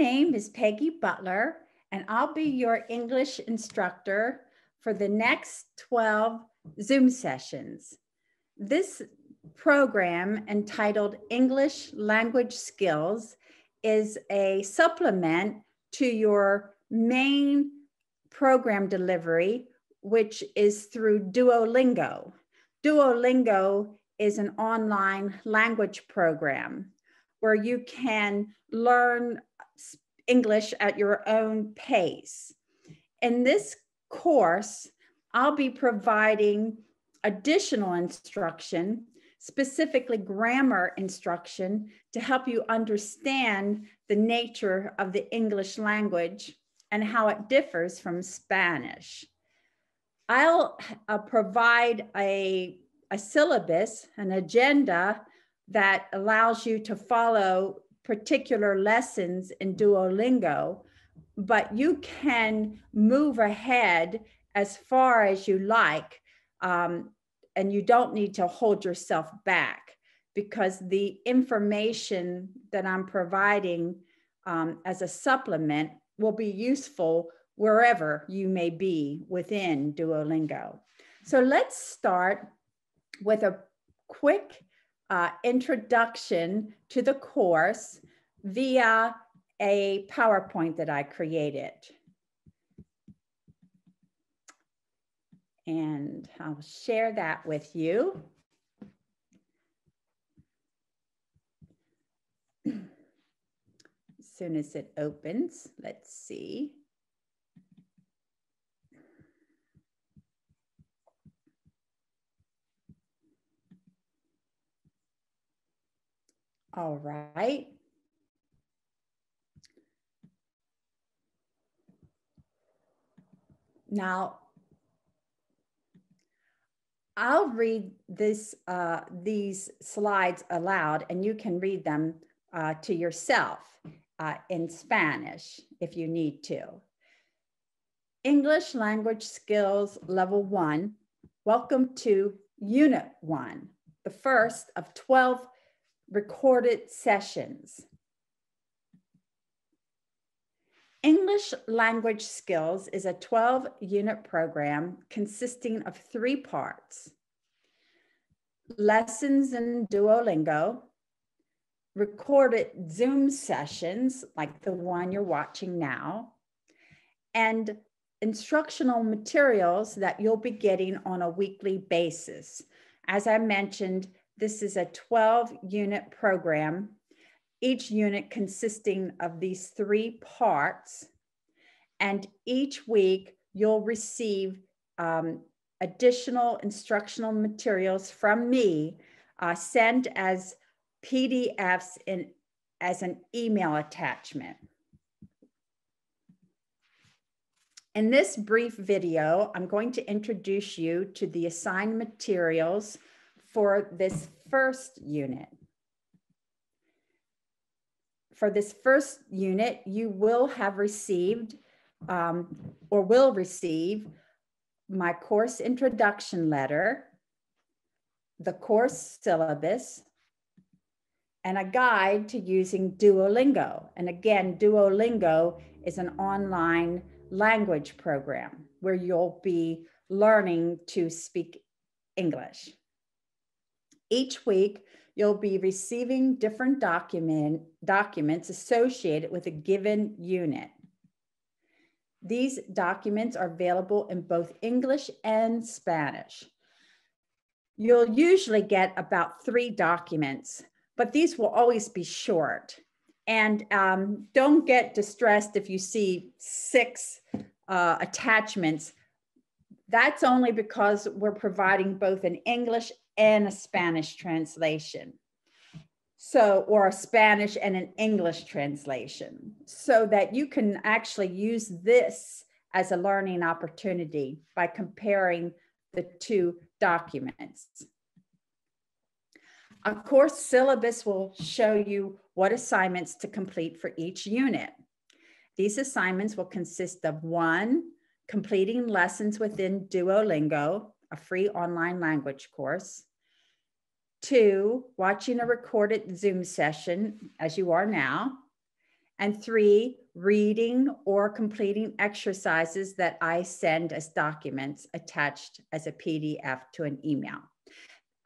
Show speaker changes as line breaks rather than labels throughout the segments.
name is Peggy Butler, and I'll be your English instructor for the next 12 Zoom sessions. This program, entitled English Language Skills, is a supplement to your main program delivery, which is through Duolingo. Duolingo is an online language program where you can learn English at your own pace. In this course, I'll be providing additional instruction, specifically grammar instruction, to help you understand the nature of the English language and how it differs from Spanish. I'll provide a syllabus, an agenda that allows you to follow particular lessons in Duolingo, but you can move ahead as far as you like, and you don't need to hold yourself back, because the information that I'm providing as a supplement will be useful wherever you may be within Duolingo. So let's start with a quick introduction to the course via a PowerPoint that I created. And I'll share that with you. As soon as it opens, let's see. All right. Now, I'll read these slides aloud, and you can read them to yourself in Spanish if you need to. English Language Skills Level 1. Welcome to Unit 1, the first of 12 recorded sessions. English Language Skills is a 12-unit program consisting of 3 parts: lessons in Duolingo, recorded Zoom sessions like the one you're watching now, and instructional materials that you'll be getting on a weekly basis. As I mentioned, this is a 12-unit program, each unit consisting of these 3 parts. And each week you'll receive additional instructional materials from me sent as PDFs as an email attachment. In this brief video, I'm going to introduce you to the assigned materials for this first unit. For this first unit, you will have received or will receive my course introduction letter, the course syllabus, and a guide to using Duolingo. And again, Duolingo is an online language program where you'll be learning to speak English. Each week, you'll be receiving different documents associated with a given unit. These documents are available in both English and Spanish. You'll usually get about 3 documents, but these will always be short. And don't get distressed if you see 6 attachments. That's only because we're providing both an English and a Spanish translation. Or a Spanish and an English translation, so that you can actually use this as a learning opportunity by comparing the 2 documents. A course syllabus will show you what assignments to complete for each unit. These assignments will consist of 1, completing lessons within Duolingo, a free online language course. 2, watching a recorded Zoom session, as you are now. And 3, reading or completing exercises that I send as documents attached as a PDF to an email.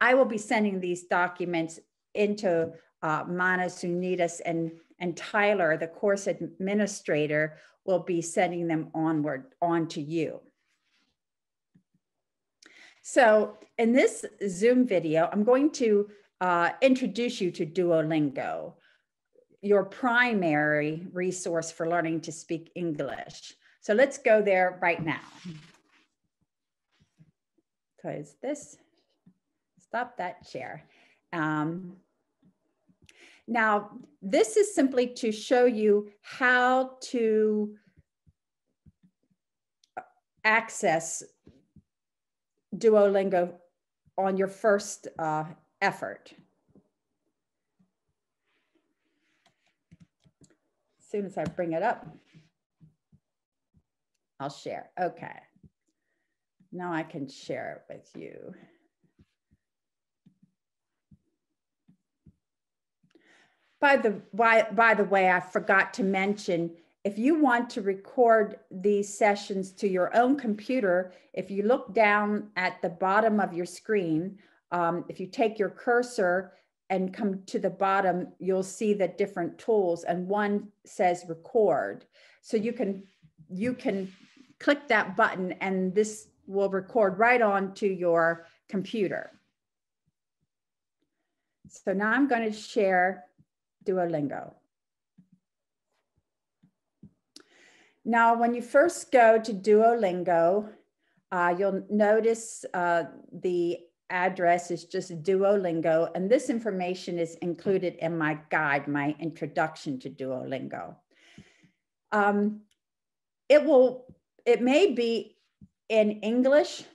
I will be sending these documents into Manas Unidas, and Tyler, the course administrator, will be sending them on to you. So in this Zoom video, I'm going to introduce you to Duolingo, your primary resource for learning to speak English. So let's go there right now. Because stop that share. Now, this is simply to show you how to access Duolingo on your first effort. As soon as I bring it up, I'll share. Okay. Now I can share it with you. By the way, I forgot to mention, if you want to record these sessions to your own computer, if you look down at the bottom of your screen, if you take your cursor and come to the bottom, you'll see the different tools, and one says record. So you can click that button and this will record right onto your computer. So now I'm going to share Duolingo. Now, when you first go to Duolingo, you'll notice the address is just Duolingo, and this information is included in my guide, my introduction to Duolingo. It may be in English,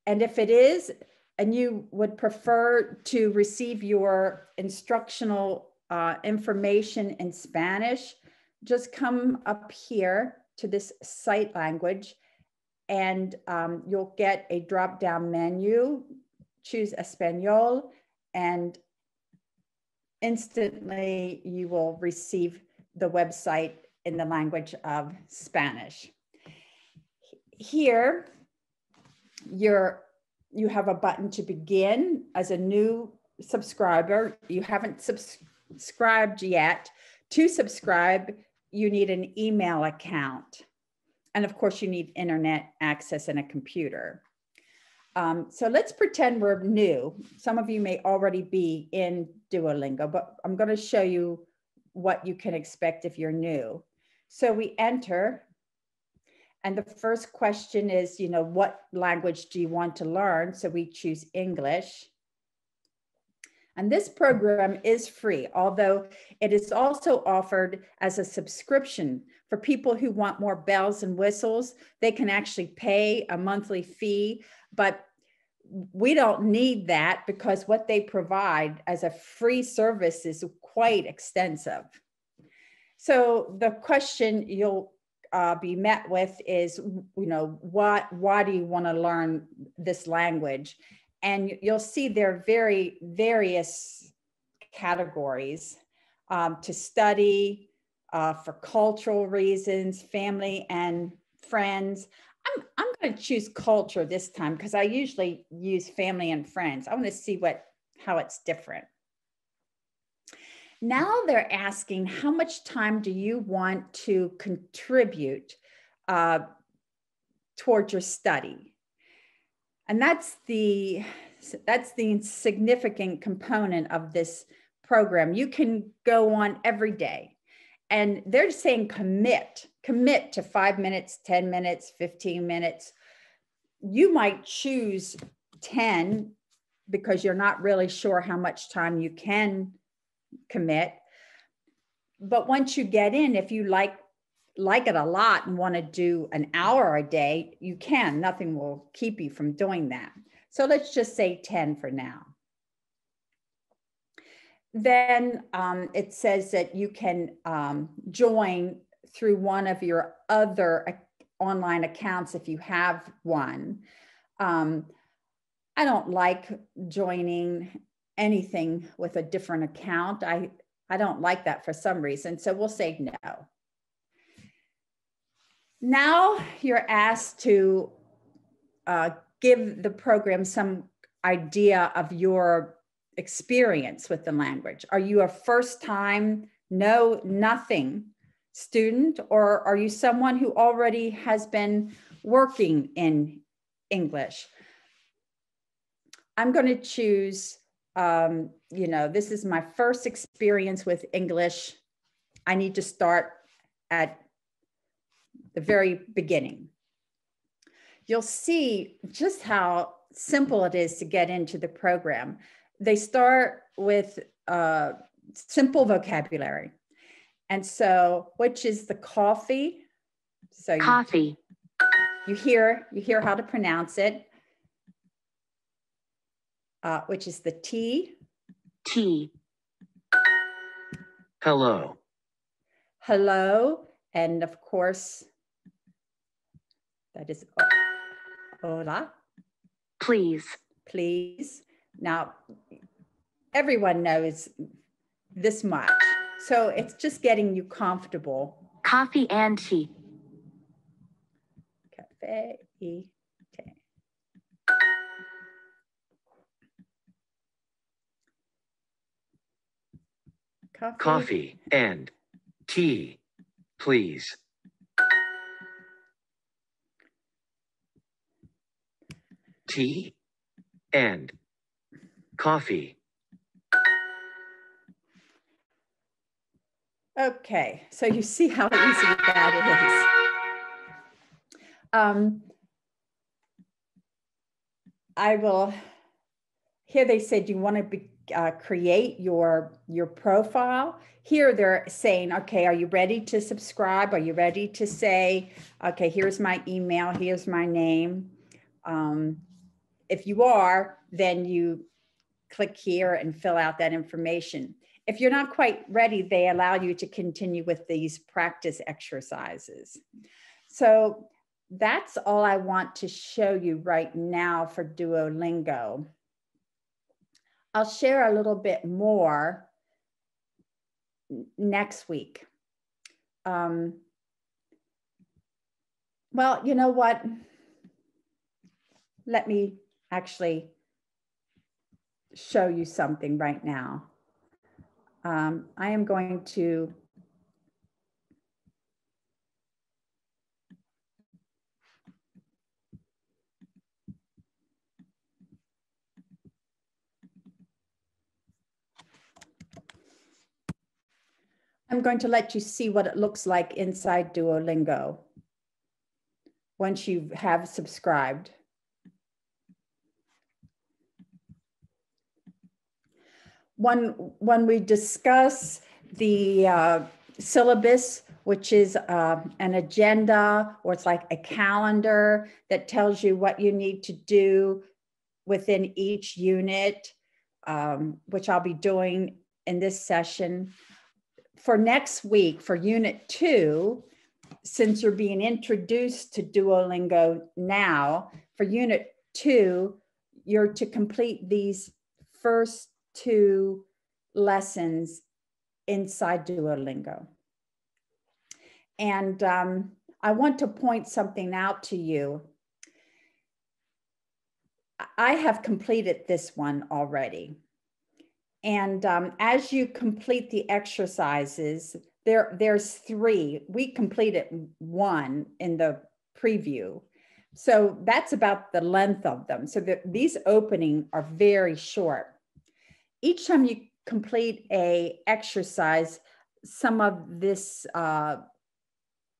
and if it is, and you would prefer to receive your instructional information in Spanish, just come up here to this site language, and you'll get a drop-down menu. Choose Espanol, and instantly you will receive the website in the language of Spanish. Here, you have a button to begin. As a new subscriber, you haven't subscribed yet. To subscribe, you need an email account. And of course, you need internet access and a computer. So let's pretend we're new. Some of you may already be in Duolingo, but I'm going to show you what you can expect if you're new. So we enter, and the first question is, what language do you want to learn? So we choose English. And this program is free, although it is also offered as a subscription for people who want more bells and whistles. They can actually pay a monthly fee, but we don't need that because what they provide as a free service is quite extensive. So the question you'll be met with is, why do you want to learn this language? And you'll see there are very various categories to study, for cultural reasons, family and friends. I'm going to choose culture this time because I usually use family and friends. I want to see how it's different. Now they're asking, how much time do you want to contribute toward your study? And that's the significant component of this program. You can go on every day, and they're saying commit to 5 minutes, 10 minutes, 15 minutes. You might choose 10 because you're not really sure how much time you can commit. But once you get in, if you like it a lot and want to do an hour a day, you can. Nothing will keep you from doing that. So let's just say 10 for now. Then it says that you can join through one of your other online accounts if you have one. I don't like joining anything with a different account. I don't like that for some reason, so we'll say no. Now you're asked to give the program some idea of your experience with the language. Are you a first-time, nothing student, or are you someone who already has been working in English? I'm going to choose, this is my first experience with English. I need to start at the very beginning. You'll see just how simple it is to get into the program. They start with simple vocabulary. And so, which is the coffee? So
coffee.
You hear how to pronounce it. Which is the tea.
Tea.
Hello.
Hello. And of course, that is hola.
Please.
Please. Now, everyone knows this much. So it's just getting you comfortable.
Coffee and tea.
Cafe y té.
Coffee and tea, please. Tea and coffee.
Okay, so you see how easy that is. I will, here they said you want to create your profile. Here they're saying, okay, are you ready to subscribe? Are you ready to say, okay, here's my email, here's my name. If you are, then you click here and fill out that information. If you're not quite ready, they allow you to continue with these practice exercises. So that's all I want to show you right now for Duolingo. I'll share a little bit more next week. Well, you know what? Let me actually show you something right now. I am going to let you see what it looks like inside Duolingo once you have subscribed. When we discuss the syllabus, which is an agenda, or it's like a calendar that tells you what you need to do within each unit, which I'll be doing in this session. For next week, for Unit 2, since you're being introduced to Duolingo now, for Unit 2, you're to complete these first 2 lessons inside Duolingo. And I want to point something out to you. I have completed this one already. And as you complete the exercises, there's 3. We completed 1 in the preview. So that's about the length of them. So these opening are very short. Each time you complete a exercise, some of this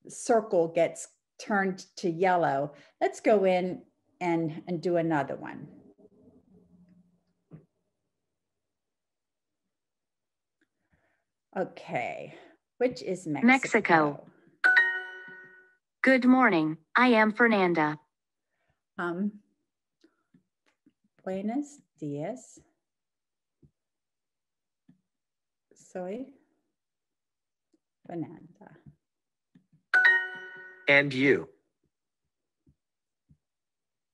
circle gets turned to yellow. Let's go in and do another one. Okay, which is Mexico?
Mexico. Good morning, I am Fernanda.
Buenos días. Soy Fernanda.
And you?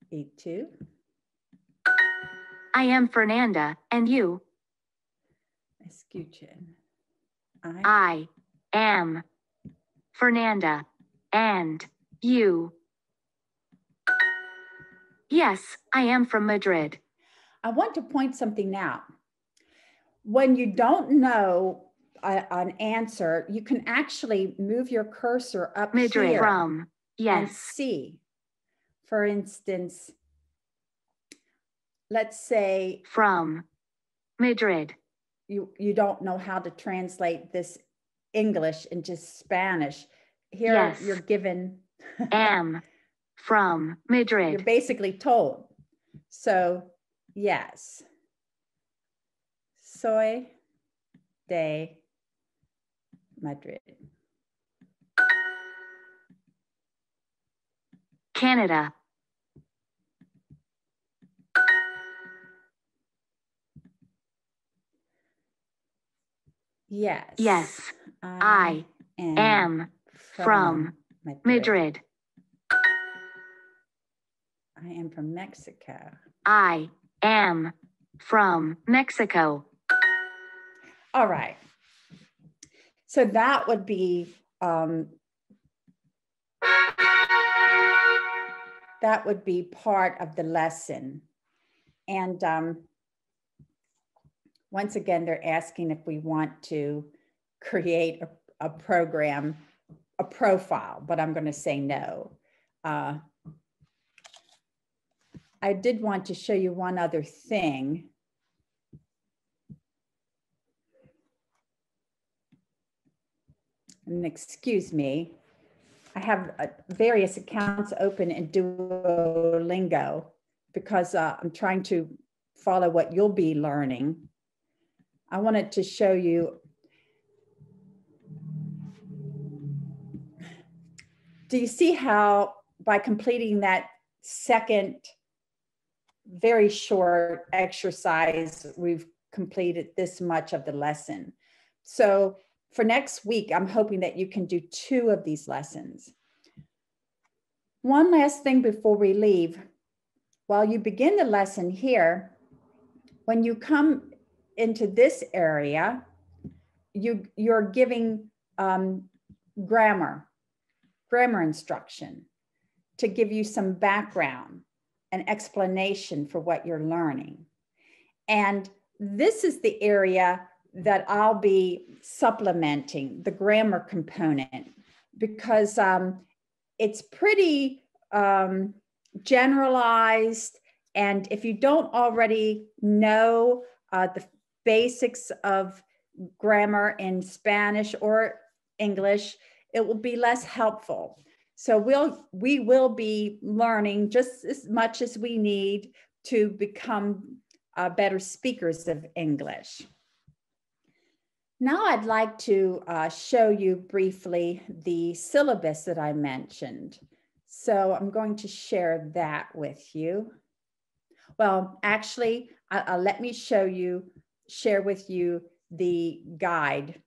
Y tú?
I am Fernanda, and you?
Escuchen.
I am Fernanda. And you? Yes, I am from Madrid.
I want to point something out. When you don't know an answer, you can actually move your cursor up
Madrid.
here
From.
and
Yes.
see. For instance, let's say
From. Madrid.
you don't know how to translate this English into Spanish. Here
Yes.
you're given,
Am. From. Madrid.
you're basically told. So, yes. Soy de Madrid.
Canada.
Yes.
Yes. I am from Madrid.
I am from Mexico.
I am from Mexico.
All right. So that would be part of the lesson. And once again, they're asking if we want to create a program, a profile, but I'm going to say no. I did want to show you one other thing. And excuse me, I have various accounts open in Duolingo because I'm trying to follow what you'll be learning. I wanted to show you. Do you see how by completing that second very short exercise, we've completed this much of the lesson? So for next week, I'm hoping that you can do 2 of these lessons. One last thing before we leave. While you begin the lesson here, when you come into this area, you're giving grammar instruction to give you some background and explanation for what you're learning. And this is the area that I'll be supplementing, the grammar component, because it's pretty generalized. And if you don't already know the basics of grammar in Spanish or English, it will be less helpful. So we will be learning just as much as we need to become better speakers of English. Now I'd like to show you briefly the syllabus that I mentioned. So I'm going to share that with you. Well, actually, let me share with you the guide.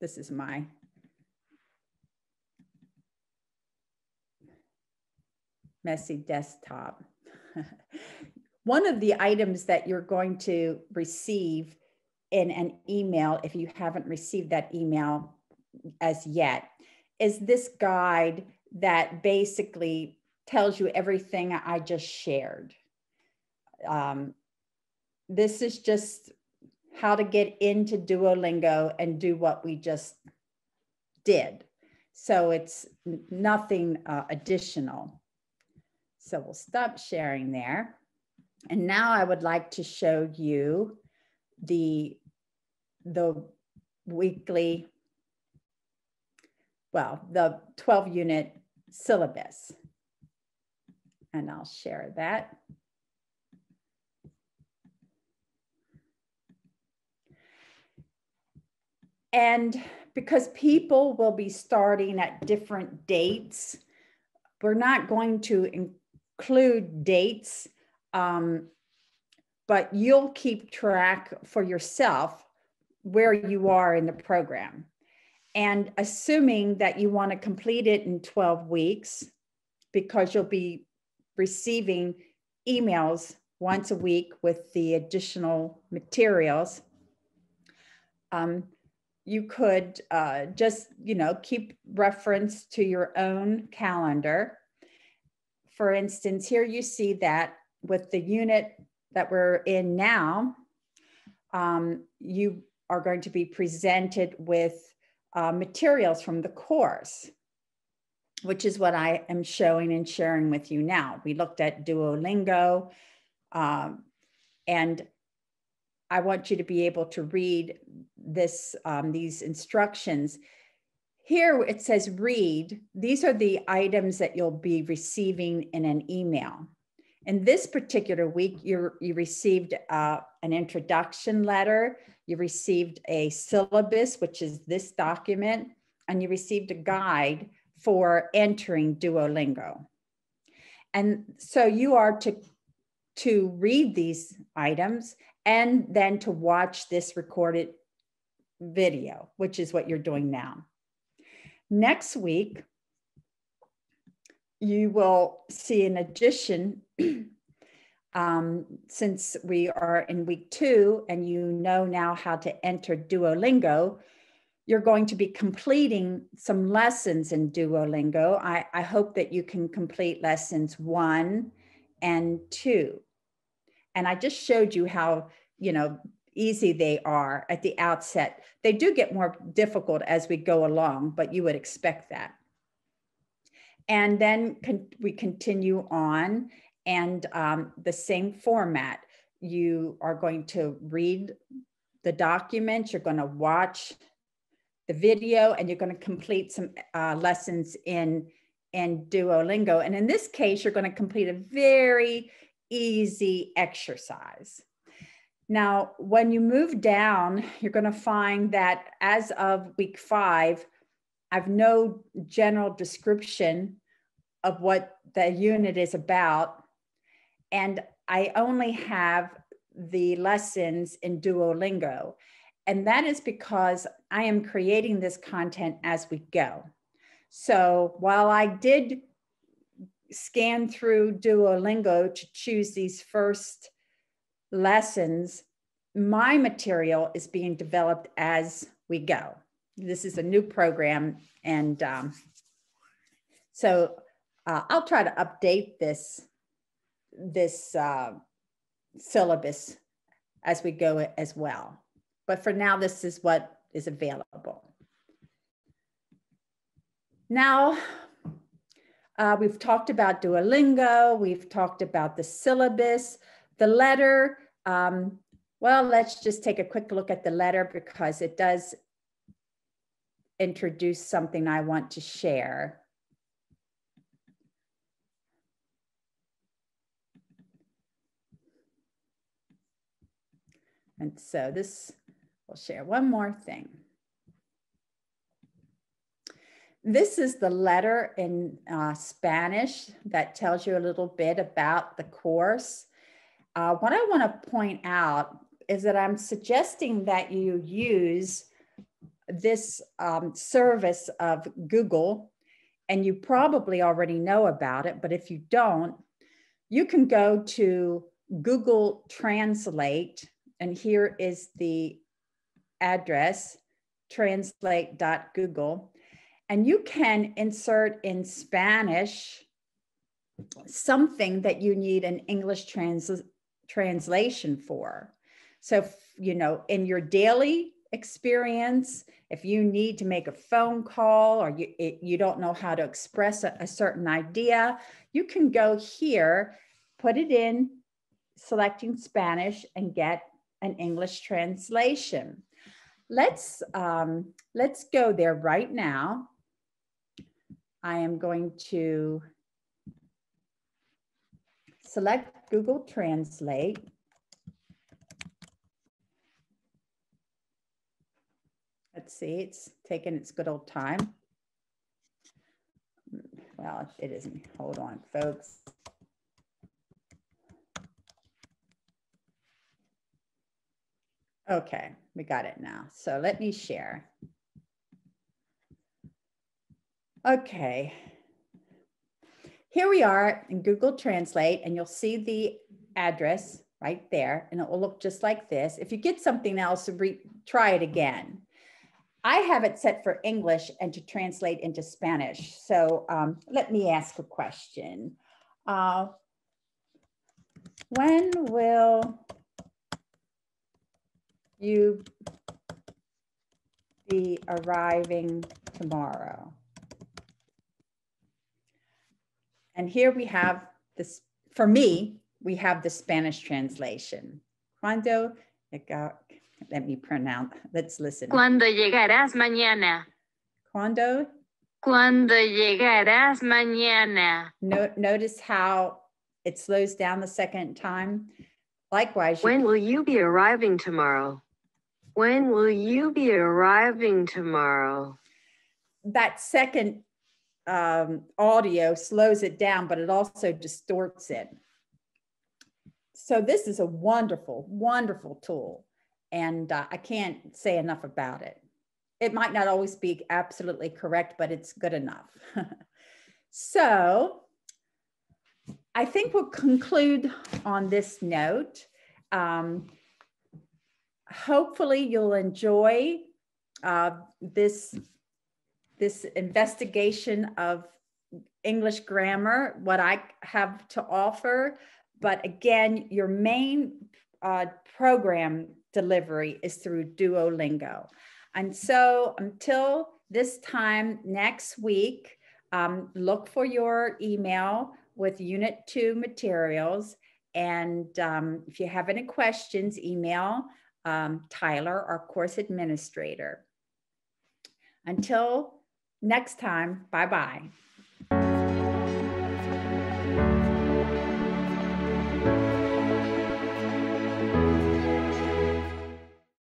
This is my messy desktop. One of the items that you're going to receive in an email, if you haven't received that email as yet, is this guide that basically tells you everything I just shared. This is just how to get into Duolingo and do what we just did. So it's nothing additional. So we'll stop sharing there. And now I would like to show you the weekly, well, the 12-unit syllabus. And I'll share that. And because people will be starting at different dates, we're not going to include dates, but you'll keep track for yourself where you are in the program. And assuming that you want to complete it in 12 weeks, because you'll be receiving emails once a week with the additional materials. You could just, keep reference to your own calendar. For instance, here you see that with the unit that we're in now, you are going to be presented with materials from the course, which is what I am showing and sharing with you now. We looked at Duolingo, and I want you to be able to read this, these instructions. Here it says read. These are the items that you'll be receiving in an email. In this particular week, you received an introduction letter, you received a syllabus, which is this document, and you received a guide for entering Duolingo. And so you are to read these items and then to watch this recorded video, which is what you're doing now. Next week, you will see in addition, since we are in week 2 and you know now how to enter Duolingo, you're going to be completing some lessons in Duolingo. I hope that you can complete lessons 1 and 2. And I just showed you how, easy they are at the outset. They do get more difficult as we go along, but you would expect that. And then we continue on, and the same format. You are going to read the document, you're going to watch the video, and you're going to complete some lessons in Duolingo. And in this case, you're going to complete a very easy exercise. Now, when you move down, you're going to find that as of week 5, I've no general description of what the unit is about. And I only have the lessons in Duolingo. And that is because I am creating this content as we go. So while I did scan through Duolingo to choose these first lessons, my material is being developed as we go. This is a new program, and so I'll try to update this syllabus as we go as well. But for now, this is what is available. Now, we've talked about Duolingo, we've talked about the syllabus, the letter. Well, let's just take a quick look at the letter because it does introduce something I want to share. And so this will share one more thing. This is the letter in Spanish that tells you a little bit about the course. What I want to point out is that I'm suggesting that you use this service of Google, and you probably already know about it, but if you don't, you can go to Google Translate, and here is the address, translate.google, and you can insert in Spanish something that you need an English translation for. So, in your daily experience, if you need to make a phone call or you don't know how to express a certain idea, you can go here, put it in, selecting Spanish, and get an English translation. Let's go there right now. I am going to select Google Translate. Let's see, it's taking its good old time. Well, it isn't. Hold on, folks. Okay, we got it now. So let me share. Okay. Here we are in Google Translate, and you'll see the address right there, and it will look just like this. If you get something else, try it again. I have it set for English and to translate into Spanish. So let me ask a question. When will you be arriving tomorrow? And here we have this, for me, we have the Spanish translation. Cuando, let me pronounce, let's listen.
¿Cuándo llegarás mañana?
Cuando.
¿Cuándo llegarás mañana?
Notice how it slows down the second time. Likewise.
When will you be arriving tomorrow? When will you be arriving tomorrow? That
second audio slows it down, but it also distorts it. So this is a wonderful, wonderful tool. And I can't say enough about it. It might not always be absolutely correct, but it's good enough. So I think we'll conclude on this note. Hopefully you'll enjoy this investigation of English grammar, what I have to offer. But again, your main program delivery is through Duolingo. And so until this time next week, look for your email with Unit 2 materials. And if you have any questions, email Tyler, our course administrator. Until next time, bye-bye.